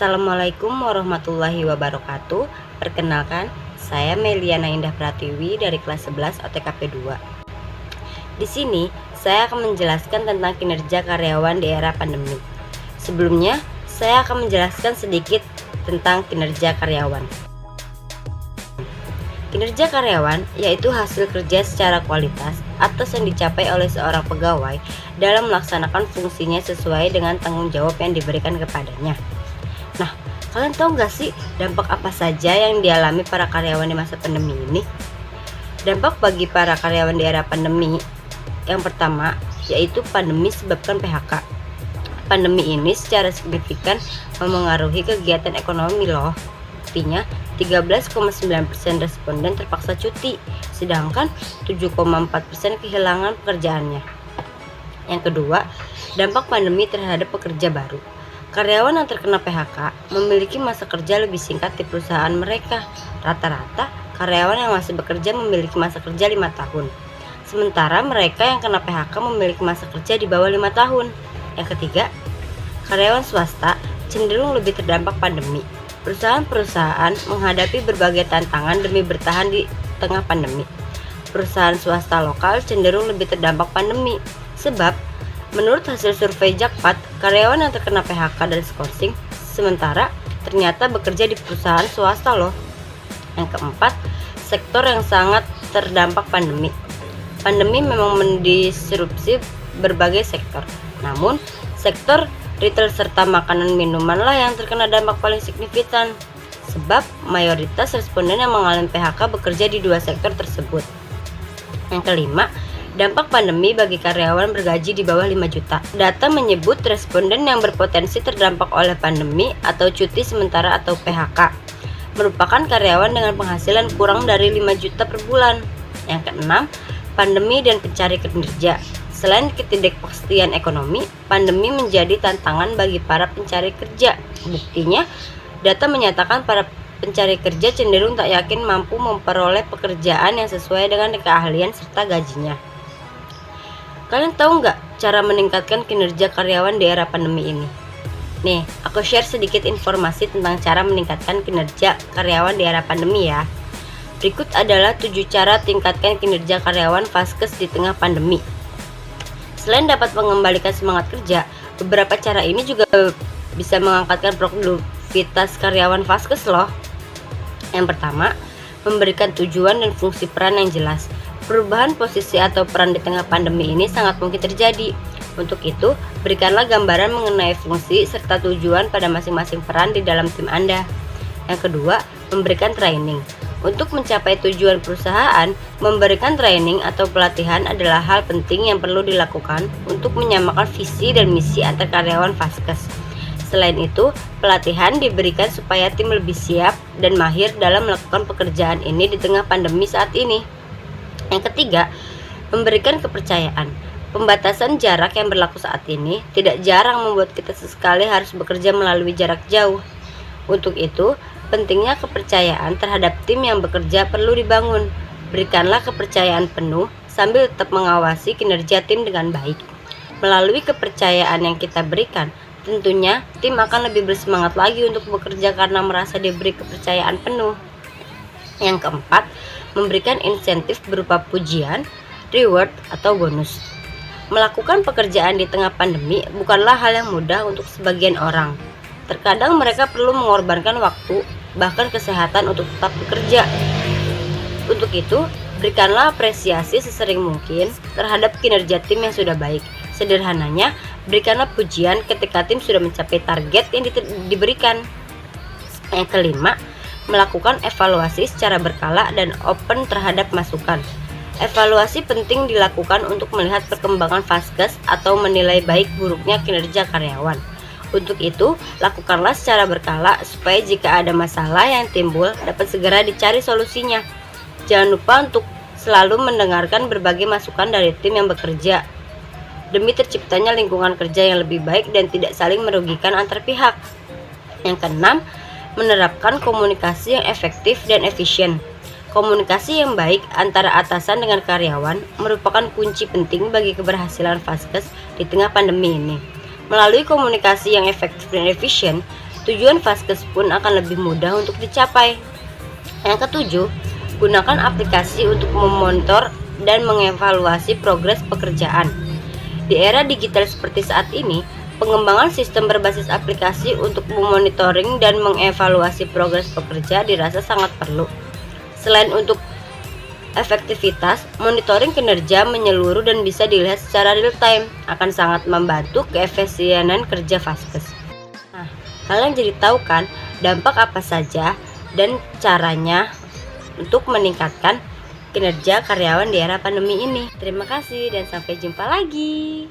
Assalamualaikum warahmatullahi wabarakatuh. Perkenalkan, saya Meliana Indah Pratiwi dari kelas 11 OTKP 2. Di sini, saya akan menjelaskan tentang kinerja karyawan di era pandemi. Sebelumnya, saya akan menjelaskan sedikit tentang kinerja karyawan. Kinerja karyawan yaitu hasil kerja secara kualitas atas yang dicapai oleh seorang pegawai dalam melaksanakan fungsinya sesuai dengan tanggung jawab yang diberikan kepadanya. Nah, kalian tahu nggak sih dampak apa saja yang dialami para karyawan di masa pandemi ini? Dampak bagi para karyawan di era pandemi yang pertama yaitu pandemi sebabkan PHK. Pandemi ini secara signifikan memengaruhi kegiatan ekonomi loh. Artinya 13,9% responden terpaksa cuti, sedangkan 7,4% kehilangan pekerjaannya. Yang kedua, dampak pandemi terhadap pekerja baru. Karyawan yang terkena PHK memiliki masa kerja lebih singkat di perusahaan mereka. Rata-rata, karyawan yang masih bekerja memiliki masa kerja 5 tahun. Sementara mereka yang kena PHK memiliki masa kerja di bawah 5 tahun. Yang ketiga, karyawan swasta cenderung lebih terdampak pandemi. Perusahaan-perusahaan menghadapi berbagai tantangan demi bertahan di tengah pandemi. Perusahaan swasta lokal cenderung lebih terdampak pandemi, sebab menurut hasil survei Jakpat, karyawan yang terkena PHK dan skorsing sementara ternyata bekerja di perusahaan swasta loh. Yang keempat, sektor yang sangat terdampak pandemi. Pandemi memang mendisrupsi berbagai sektor, namun sektor retail serta makanan minuman lah yang terkena dampak paling signifikan, sebab mayoritas responden yang mengalami PHK bekerja di dua sektor tersebut. Yang kelima, dampak pandemi bagi karyawan bergaji di bawah 5 juta. Data menyebut responden yang berpotensi terdampak oleh pandemi atau cuti sementara atau PHK merupakan karyawan dengan penghasilan kurang dari 5 juta per bulan. Yang keenam, pandemi dan pencari kerja. Selain ketidakpastian ekonomi, pandemi menjadi tantangan bagi para pencari kerja. Buktinya, data menyatakan para pencari kerja cenderung tak yakin mampu memperoleh pekerjaan yang sesuai dengan keahlian serta gajinya. Kalian tahu nggak cara meningkatkan kinerja karyawan di era pandemi ini? Nih, aku share sedikit informasi tentang cara meningkatkan kinerja karyawan di era pandemi ya. Berikut adalah 7 cara tingkatkan kinerja karyawan vaskes di tengah pandemi. Selain dapat mengembalikan semangat kerja, beberapa cara ini juga bisa mengangkatkan produktivitas karyawan vaskes loh. Yang pertama, memberikan tujuan dan fungsi peran yang jelas. Perubahan posisi atau peran di tengah pandemi ini sangat mungkin terjadi. Untuk itu, berikanlah gambaran mengenai fungsi serta tujuan pada masing-masing peran di dalam tim Anda. Yang kedua, memberikan training. Untuk mencapai tujuan perusahaan, memberikan training atau pelatihan adalah hal penting yang perlu dilakukan untuk menyamakan visi dan misi antar karyawan vaskes. Selain itu, pelatihan diberikan supaya tim lebih siap dan mahir dalam melakukan pekerjaan ini di tengah pandemi saat ini. Yang ketiga, memberikan kepercayaan. Pembatasan jarak yang berlaku saat ini tidak jarang membuat kita sesekali harus bekerja melalui jarak jauh. Untuk itu, pentingnya kepercayaan terhadap tim yang bekerja perlu dibangun. Berikanlah kepercayaan penuh sambil tetap mengawasi kinerja tim dengan baik. Melalui kepercayaan yang kita berikan, tentunya tim akan lebih bersemangat lagi untuk bekerja karena merasa diberi kepercayaan penuh. Yang keempat, memberikan insentif berupa pujian, reward, atau bonus. Melakukan pekerjaan di tengah pandemi bukanlah hal yang mudah untuk sebagian orang. Terkadang mereka perlu mengorbankan waktu, bahkan kesehatan untuk tetap bekerja. Untuk itu, berikanlah apresiasi sesering mungkin terhadap kinerja tim yang sudah baik. Sederhananya, berikanlah pujian ketika tim sudah mencapai target yang diberikan. Yang kelima, melakukan evaluasi secara berkala dan open terhadap masukan. Evaluasi penting dilakukan untuk melihat perkembangan vaskes atau menilai baik buruknya kinerja karyawan. Untuk itu, lakukanlah secara berkala supaya jika ada masalah yang timbul dapat segera dicari solusinya. Jangan lupa untuk selalu mendengarkan berbagai masukan dari tim yang bekerja demi terciptanya lingkungan kerja yang lebih baik dan tidak saling merugikan antar pihak. Yang keenam, menerapkan komunikasi yang efektif dan efisien. Komunikasi yang baik antara atasan dengan karyawan merupakan kunci penting bagi keberhasilan vaskes di tengah pandemi ini. Melalui komunikasi yang efektif dan efisien, tujuan Vaskes pun akan lebih mudah untuk dicapai. Yang ketujuh, gunakan aplikasi untuk memonitor dan mengevaluasi progres pekerjaan. Di era digital seperti saat ini, pengembangan sistem berbasis aplikasi untuk memonitoring dan mengevaluasi progres pekerja dirasa sangat perlu. Selain untuk efektivitas, monitoring kinerja menyeluruh dan bisa dilihat secara real time akan sangat membantu keefisienan kerja Vaskes. Nah, kalian jadi tahu kan dampak apa saja dan caranya untuk meningkatkan kinerja karyawan di era pandemi ini. Terima kasih dan sampai jumpa lagi.